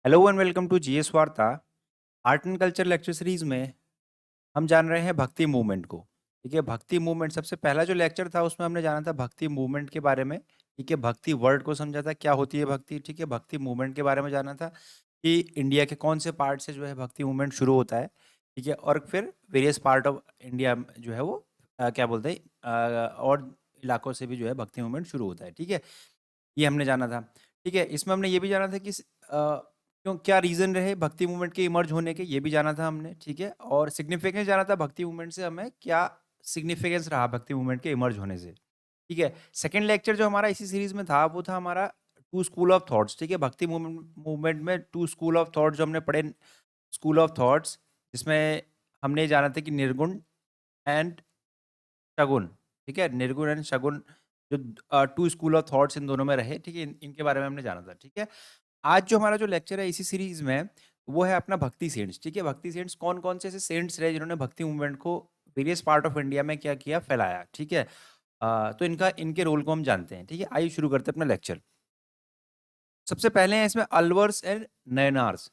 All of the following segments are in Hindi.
Hello and welcome to GS Varta. Art and culture lecture series में हम जान रहे हैं भक्ति मूवमेंट को। ठीक है, भक्ति मूवमेंट सबसे पहला जो लेक्चर था उसमें हमने जाना था भक्ति मूवमेंट के बारे में। ठीक है, भक्ति वर्ड को समझा था, क्या होती है भक्ति। ठीक है, भक्ति मूवमेंट के बारे में जाना था कि इंडिया के कौन से पार्ट से जो है भक्ति मूवमेंट शुरू होता है। ठीक है, और फिर वेरियस पार्ट ऑफ इंडिया जो है वो क्या बोलते हैं और इलाकों से भी जो है भक्ति मूवमेंट शुरू होता है। ठीक है, ये हमने जाना था। ठीक है, इसमें हमने ये भी जाना था कि क्यों क्या रीज़न रहे भक्ति मूवमेंट के इमर्ज होने के, ये भी जाना था हमने। ठीक है, और सिग्निफिकेंस जाना था भक्ति मूवमेंट से, हमें क्या सिग्निफिकेंस रहा भक्ति मूवमेंट के इमर्ज होने से। ठीक है, सेकंड लेक्चर जो हमारा इसी सीरीज में था वो था हमारा टू स्कूल ऑफ थॉट्स। ठीक है, भक्ति मूवमेंट में टू स्कूल ऑफ थॉट्स जो हमने पढ़े, स्कूल ऑफ थॉट्स जिसमें हमने जाना था कि निर्गुण एंड शगुन। ठीक है, निर्गुण एंड शगुन जो टू स्कूल ऑफ थॉट्स इन दोनों में रहे। ठीक है, इनके बारे में हमने जाना था। ठीक है, आज जो हमारा जो लेक्चर है इसी सीरीज में वो है अपना भक्ति सेंट्स। ठीक है, भक्ति सेंट्स कौन कौन से ऐसे सेंट्स रहे जिन्होंने भक्ति मूवमेंट को वेरियस पार्ट ऑफ इंडिया में क्या किया, फैलाया। ठीक है, तो इनके रोल को हम जानते हैं। ठीक है, आइए शुरू करते हैं अपना लेक्चर। सबसे पहले है इसमें अलवर्स एंड नयनार्स।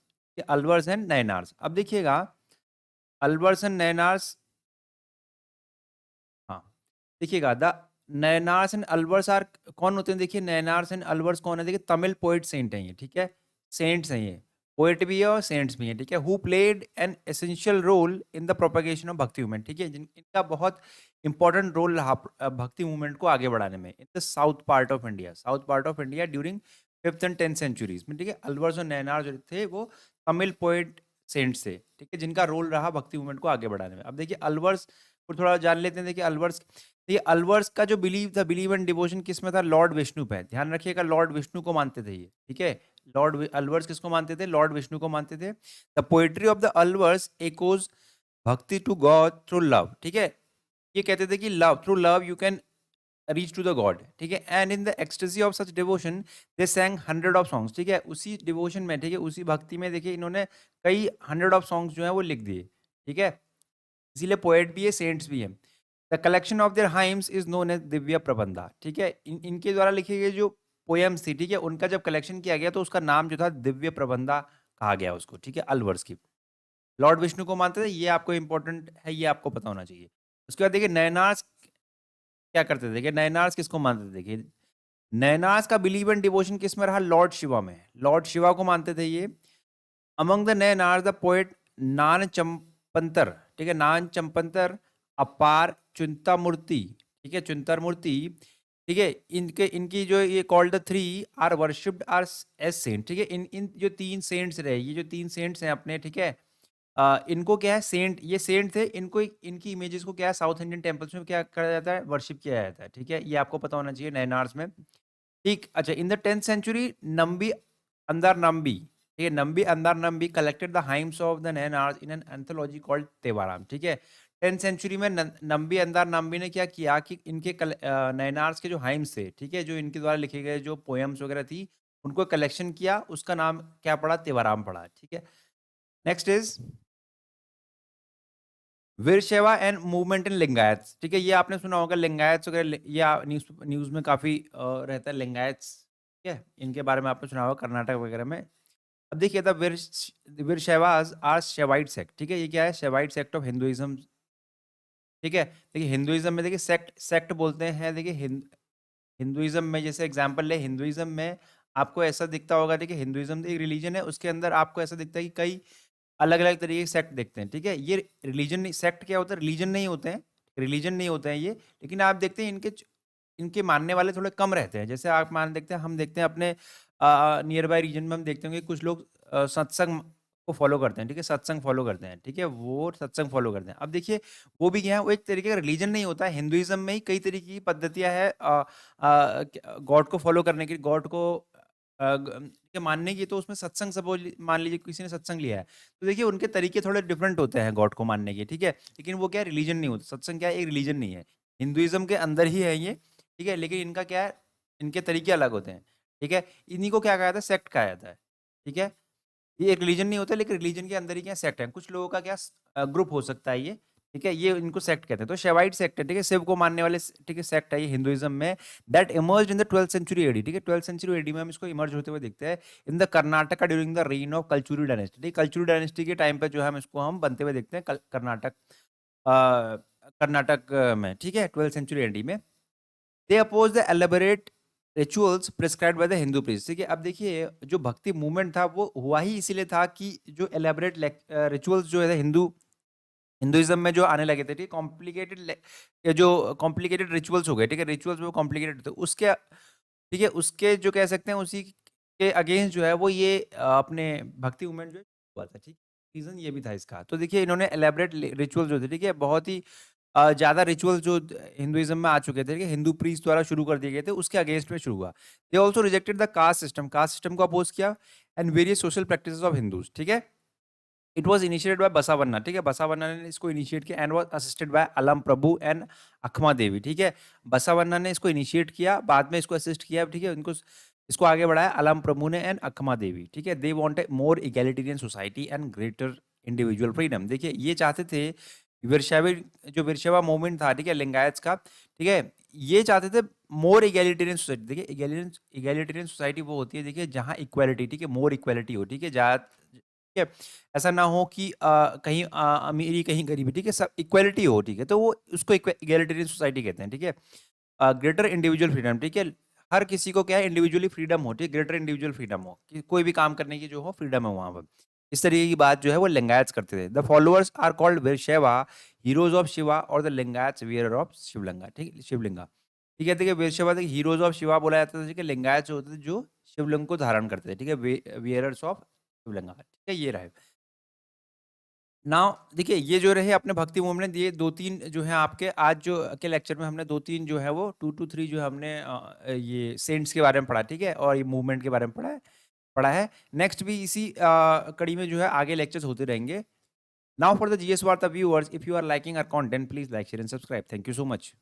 अलवर्स एंड नयनार्स, अब देखिएगा अलवर्स एंड नयनार्स। हाँ, देखिएगा the Nayanars and Alvars are कौन होते हैं। देखिए नयनार्स एंड अलवर्स कौन है, देखिए तमिल पोएट सेंट हैं ये। ठीक है, सेंट्स हैं ये, पोएट भी है और सेंट्स भी हैं। ठीक है, who played an essential role in the propagation of bhakti movement. ठीक है, इनका बहुत इंपॉर्टेंट रोल रहा भक्ति मूवमेंट को आगे बढ़ाने में in the south part of India, south part of India during 5th and 10th centuries में। ठीक है, अलवर्स और नयनार जो थे वो तमिल पोएट सेंट्स थे। ठीक है, जिनका रोल रहा भक्ति मूवमेंट को आगे बढ़ाने में। अब देखिए अलवर्स को थोड़ा जान लेते हैं। देखिए अलवर्स, ये अलवर्स का जो बिलीव था, बिलीव एंड डिवोशन किस में था, लॉर्ड विष्णु पे। ध्यान रखिएगा, लॉर्ड विष्णु को मानते थे ये। ठीक है, अलवर्स किसको मानते थे, लॉर्ड विष्णु को मानते थे। The poetry of the Alvars echoes bhakti to God through love. ठीक है, ये कहते थे कि love, through love you can reach to the God. ठीक है, and in the ecstasy of such devotion they sang 100 of songs. ठीक है, उसी डिवोशन में, ठीक है, उसी भक्ति में देखिए इन्होंने कई 100 ऑफ सॉन्ग्स जो है वो लिख दिए। ठीक है, इसीलिए पोएट भी है, सेंट्स भी हैं। The collection of their hymns is known as Divya Prabandha. ठीक है, इनके द्वारा लिखे गए जो पोएम्स थी, ठीक है, उनका जब कलेक्शन किया गया तो उसका नाम जो था दिव्य प्रबंधा कहा गया उसको। ठीक है, अलवर्स की लॉर्ड विष्णु को मानते थे, ये आपको इंपॉर्टेंट है, ये आपको पता होना चाहिए। उसके बाद देखिए नयनार्स क्या करते थे। देखिए नयनार्स किसको मानते थे, देखिए नयनार्स का बिलीव एंड डिवोशन किस में रहा, लॉर्ड शिवा में। लॉर्ड शिवा को मानते थे ये। Among the Nayanars the poet Nan Sambandar. ठीक है, नान चंपंतर, अपार, चुंता मूर्ति। ठीक है, चुंतर मूर्ति। ठीक है, इनके इनकी जो ये called the three are worshipped are as saint. ठीक है, इन इन जो तीन सेंट्स रहे, ये जो तीन सेंट्स हैं अपने, ठीक है, इनको क्या है, सेंट, ये सेंट थे, इनको इनकी इमेजेस को क्या है साउथ इंडियन टेम्पल्स में क्या करा जाता है, वर्शिप किया जाता है। ठीक है, ये आपको पता होना चाहिए नयनार्स में। ठीक, अच्छा, in the 10th century Nambi Andar Nambi. ठीक है, Nambi Andar Nambi collected the hymns of the Nayanars in an anthology called Tevaram. ठीक है, 10th सेंचुरी में नंबी अंदर नंबी ने क्या किया कि इनके नयनार्स के जो हाइम्स थे, ठीक है, जो इनके द्वारा लिखे गए जो पोएम्स वगैरह थी, उनको कलेक्शन किया, उसका नाम क्या पड़ा, तेवाराम पड़ा। ठीक है, next is Veerashaiva and movement in Lingayats. ठीक है, ये आपने सुना होगा लिंगायत्स वगैरह, ये न्यूज न्यूज में काफी रहता है लिंगायत्स। ठीक है, इनके बारे में आपने सुना होगा कर्नाटक वगैरह में। अब देखिए द वीरशैवाज आर शेवाइट सेक्ट। ठीक है, ये क्या है, शेवाइट सेक्ट ऑफ हिंदुइज्म। ठीक है, देखिए हिंदुइज्म में देखिए सेक्ट सेक्ट बोलते हैं। देखिए हिंदुइज्म में जैसे एग्जांपल ले, हिंदुइज्म में आपको ऐसा दिखता होगा, देखिए हिंदुइज्म एक रिलीजन है, उसके अंदर आपको ऐसा दिखता है कि कई अलग अलग तरीके के सेक्ट देखते हैं। ठीक है, ये रिलीजन नहीं, सेक्ट क्या होता है, रिलीजन नहीं होते हैं, रिलीजन नहीं होते हैं ये। लेकिन आप देखते हैं इनके मानने वाले थोड़े कम रहते हैं। जैसे आप मान देखते हैं, हम देखते हैं अपने नियर बाय रीजन में हम देखते होंगे कुछ लोग सत्संग को फॉलो करते हैं। ठीक है, सत्संग फॉलो करते हैं। ठीक है, वो सत्संग फॉलो करते हैं। अब देखिए वो भी क्या है, वो एक तरीके का रिलीजन नहीं होता है। हिंदुइज्म में ही कई तरीके की पद्धतियां हैं गॉड को फॉलो करने की, गॉड को के मानने की। तो उसमें सत्संग सपोज मान लीजिए किसी ने सत्संग लिया है, तो देखिए उनके तरीके थोड़े डिफरेंट होते हैं गॉड को मानने के। ठीक है, लेकिन वो क्या है, रिलीजन नहीं होता। सत्संग क्या है, एक रिलीजन नहीं है, हिंदुइज्म के अंदर ही है ये। ठीक है, लेकिन इनका क्या है, इनके तरीके अलग होते हैं। ठीक है, इन्हीं को क्या कहा जाता है, सेक्ट कहा जाता है। ठीक है, ये एक रिलीजन नहीं होता, लेकिन रिलीजन के अंदर ही क्या सेक्ट है। कुछ लोगों का क्या ग्रुप हो सकता है ये। ठीक है, ये इनको सेक्ट कहते हैं। तो शैवाइट सेक्ट है, ठीक है, शिव को मानने वाले ठीक है सेक्ट है ये हिंदुइज्म में, that emerged in the 12th century AD, ठीक है, 12th सेंचुरी एडी में हम इसको इमर्ज होते हुए देखते हैं in the Karnataka during the rain of Kalachuri dynasty, ठीक, कलचुरी डायनेस्टी के टाइम पे जो है हम इसको हम बनते हुए देखते हैं कर्नाटक कर्नाटक में, ठीक है, 12th सेंचुरी एडी में। They oppose the elaborate rituals prescribed by the Hindu priest, ठीक है। अब देखिए जो भक्ति मूवमेंट था वो हुआ ही इसीलिए था कि जो एलेबोरेट रिचुअल्स जो है हिंदुइज्म में जो आने लगे थे, ठीक, कॉम्प्लिकेटेड जो कॉम्प्लिकेटेड रिचुअल्स हो गए, ठीक है, रिचुअल्स वो कॉम्प्लिकेटेड थे उसके, ठीक है, उसके जो कह सकते हैं उसी के अगेंस्ट जो है वो ये अपने भक्ति मूवमेंट जो है हुआ था, ठीक, रीजन ये भी था इसका। तो देखिए इन्होंने एलेबरेट रिचुअल जो थे, ठीक है, बहुत ही ज्यादा रिचुअल जो हिंदुइज्म में आ चुके थे, ठीक है, हिंदू प्रीस्ट द्वारा शुरू कर दिए गए थे, उसके अगेंस्ट में शुरू हुआ। They also rejected the caste system को अपोज किया and various social practices of Hindus, ठीक है। इट वाज इनिशिएटेड बाय बसावन्ना, ठीक है, बसावन्ना ने इसको इनिशिएट किया एंड वाज असिस्टेड बाय अलम प्रभु एंड अखमा देवी, ठीक है। बसावन्ना ने इसको इनिशिएट किया, बाद में इसको असिस्ट किया, ठीक है, इनको इसको आगे बढ़ाया अलम प्रभु ने एंड अखमा देवी, ठीक है। They want a more egalitarian society and greater individual freedom, देखिए ये चाहते थे वीरशैवी, जो वीरशैवा मूवमेंट था, ठीक है, लिंगायत का, ठीक है, ये चाहते थे मोर इगैलिटेरियन सोसाइटी, देखिए इगैलिटेरियन सोसाइटी वो होती है, देखिए, जहाँ इक्वालिटी, ठीक है, मोर इक्वालिटी हो, ठीक है, ठीक है, ऐसा ना हो कि कहीं अमीरी कहीं गरीबी, ठीक है, सब इक्वालिटी हो, ठीक है, तो वो उसको इक्वालिटेरियन सोसाइटी कहते हैं, ठीक है। ग्रेटर इंडिविजुअल फ्रीडम, ठीक है, हर किसी को क्या है इंडिविजुअली फ्रीडम हो, ठीक है, ग्रेटर इंडिविजुअल फ्रीडम हो कि कोई भी काम करने की जो हो फ्रीडम है वहां पर, इस तरीके की बात जो है वो लिंगायत करते थे। The followers are called Veerashaiva, heroes of Shiva, और the Lingayat wearer of Shivalinga, ठीक है, शिवलिंगा, ठीक है, देखिए वीरशैवा हीरोज ऑफ शिवा बोला जाता था, ठीक है, लिंगायत जो होते थे जो शिवलिंग को धारण करते थे, ठीक है, वियरर्स ऑफ शिवलिंगा, ठीक है, ये रहे। नाउ देखिए ये जो रहे अपने भक्ति मूवमेंट, ये 2-3 जो है आपके आज जो के लेक्चर में हमने 2-3 जो है वो 2 टू 3 जो है हमने ये सेंट्स के बारे में पढ़ा, ठीक है, और ये मूवमेंट के बारे में पढ़ा है। नेक्स्ट भी इसी कड़ी में जो है आगे लेक्चर्स होते रहेंगे। Now for the GS Varta viewers, if you are liking our content, please like share and subscribe. Thank you so much.